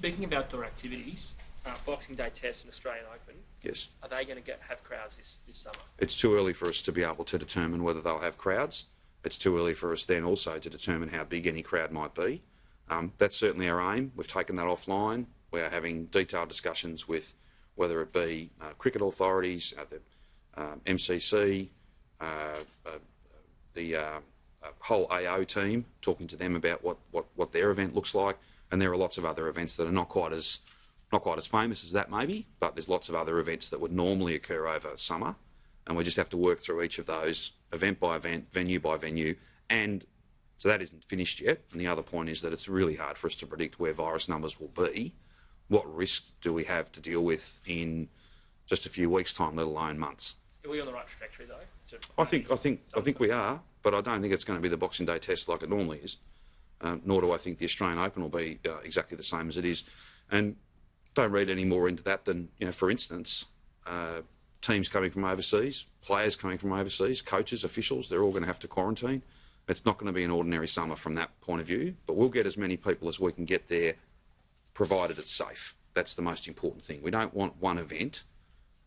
Speaking of outdoor activities, Boxing Day Test and Australian Open, Yes. are they going to have crowds this summer? It's too early for us to be able to determine whether they'll have crowds. It's too early for us then also to determine how big any crowd might be. That's certainly our aim. We've taken that offline. We are having detailed discussions with whether it be cricket authorities, the MCC, the whole AO team, talking to them about what their event looks like. And there are lots of other events that are not quite as famous as that maybe, but there's lots of other events that would normally occur over summer, and we just have to work through each of those event by event, venue by venue, and so that isn't finished yet. And the other point is that it's really hard for us to predict where virus numbers will be. What risks do we have to deal with in just a few weeks' time, let alone months? Are we on the right trajectory though? I think we are, but I don't think it's going to be the Boxing Day Test like it normally is. Nor do I think the Australian Open will be exactly the same as it is. And don't read any more into that than, for instance, teams coming from overseas, players coming from overseas, coaches, officials, they're all going to have to quarantine. It's not going to be an ordinary summer from that point of view, but we'll get as many people as we can get there, provided it's safe. That's the most important thing. We don't want one event,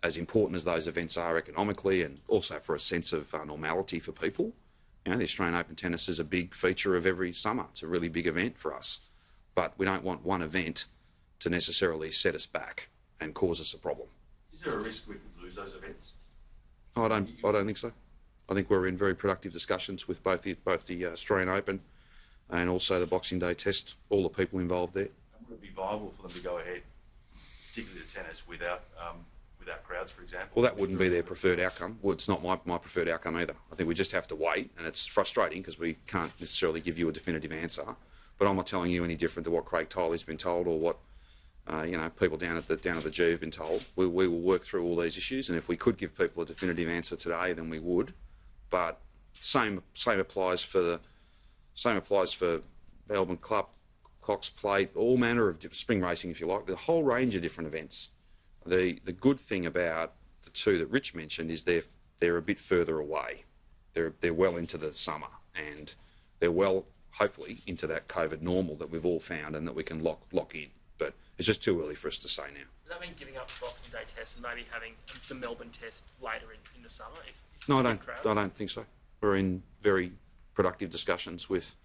as important as those events are economically and also for a sense of normality for people. The Australian Open tennis is a big feature of every summer. It's a really big event for us. But we don't want one event to necessarily set us back and cause us a problem. Is there a risk we could lose those events? I don't think so. I think we're in very productive discussions with both the Australian Open and also the Boxing Day Test, all the people involved there. And would it be viable for them to go ahead, particularly the tennis, without crowds, for example? Well, that wouldn't be their preferred outcome. Well, it's not my preferred outcome either. I think we just have to wait, and it's frustrating because we can't necessarily give you a definitive answer. But I'm not telling you any different to what Craig Tiley's been told or what people down at the G have been told. We will work through all these issues, and if we could give people a definitive answer today, then we would. But same applies for Melbourne Cup, Cox Plate, all manner of spring racing, if you like. The whole range of different events. The good thing about the two that Rich mentioned is they're a bit further away. They're well into the summer, and they're well, hopefully, into that COVID normal that we've all found and that we can lock in. But it's just too early for us to say now. Does that mean giving up the Boxing Day Test and maybe having the Melbourne Test later in the summer? No, I don't think so. We're in very productive discussions with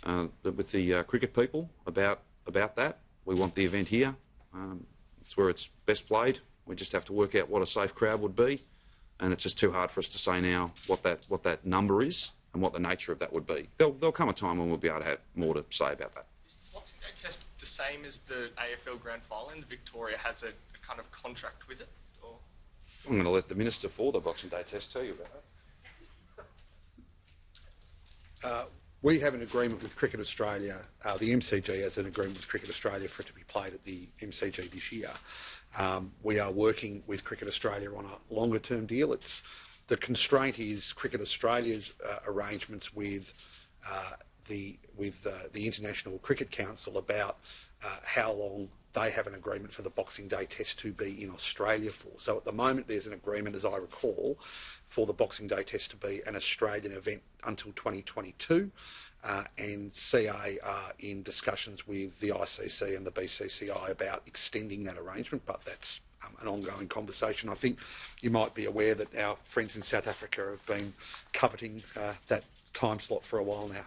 the cricket people about that. We want the event here. It's where it's best played. We just have to work out what a safe crowd would be, and it's just too hard for us to say now what that number is and what the nature of that would be. There'll come a time when we'll be able to have more to say about that. Is the Boxing Day Test the same as the AFL Grand Final? And Victoria has a kind of contract with it? Or? I'm going to let the Minister for the Boxing Day Test tell you about that. We have an agreement with Cricket Australia. The MCG has an agreement with Cricket Australia for it to be played at the MCG this year. We are working with Cricket Australia on a longer-term deal. The constraint is Cricket Australia's arrangements with the International Cricket Council about how long they have an agreement for the Boxing Day Test to be in Australia for. So at the moment there's an agreement, as I recall, for the Boxing Day Test to be an Australian event until 2022, and CA are in discussions with the ICC and the BCCI about extending that arrangement, but that's an ongoing conversation. I think you might be aware that our friends in South Africa have been coveting that time slot for a while now.